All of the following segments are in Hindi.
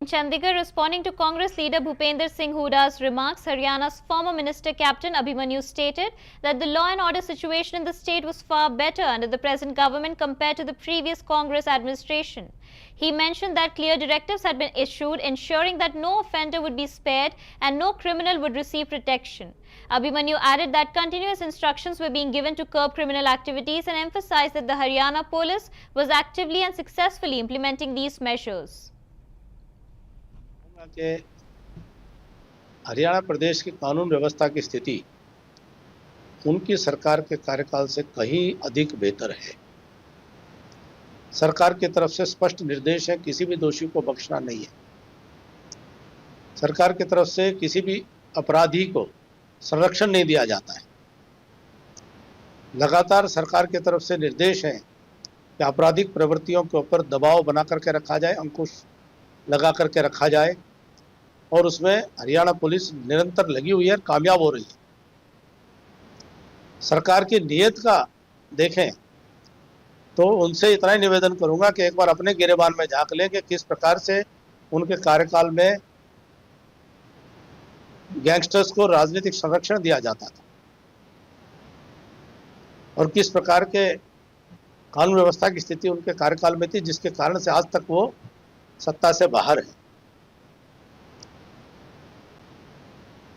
Chandigarh, responding to Congress leader Bhupender Singh Huda's remarks, Haryana's former Minister Captain Abhimanyu stated that the law and order situation in the state was far better under the present government compared to the previous Congress administration. He mentioned that clear directives had been issued ensuring that no offender would be spared and no criminal would receive protection. Abhimanyu added that continuous instructions were being given to curb criminal activities and emphasized that the Haryana police was actively and successfully implementing these measures. कि हरियाणा प्रदेश की कानून व्यवस्था की स्थिति उनकी सरकार के कार्यकाल से कहीं अधिक बेहतर है। सरकार की तरफ से स्पष्ट निर्देश है, किसी भी दोषी को बख्शना नहीं है। सरकार की तरफ से किसी भी अपराधी को संरक्षण नहीं दिया जाता है। लगातार सरकार की तरफ से निर्देश है कि आपराधिक प्रवृत्तियों के ऊपर दबाव बना करके रखा जाए, अंकुश लगा करके रखा जाए, और उसमें हरियाणा पुलिस निरंतर लगी हुई है, कामयाब हो रही है। सरकार की नीयत का देखें तो उनसे इतना ही निवेदन करूंगा कि एक बार अपने गिरेबान में झांक लें कि किस प्रकार से उनके कार्यकाल में गैंगस्टर्स को राजनीतिक संरक्षण दिया जाता था और किस प्रकार के कानून व्यवस्था की स्थिति उनके कार्यकाल में थी, जिसके कारण से आज तक वो सत्ता से बाहर है।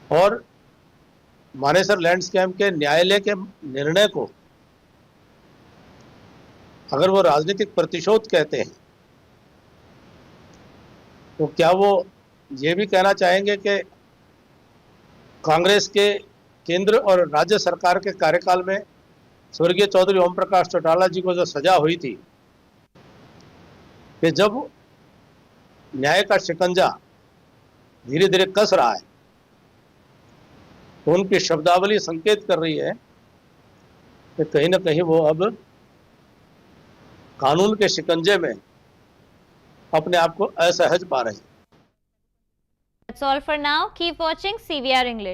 और मानेसर लैंड स्कैम के न्यायालय के निर्णय को अगर वो राजनीतिक प्रतिशोध कहते हैं तो क्या वो ये भी कहना चाहेंगे कि कांग्रेस के केंद्र और राज्य सरकार के कार्यकाल में स्वर्गीय चौधरी ओम प्रकाश चौटाला जी को जो सजा हुई थी कि जब न्याय का शिकंजा धीरे धीरे कस रहा है तो उनकी शब्दावली संकेत कर रही है कि कहीं ना कहीं वो अब कानून के शिकंजे में अपने आप को असहज पा रहे हैं। That's all for now. Keep watching CVR English.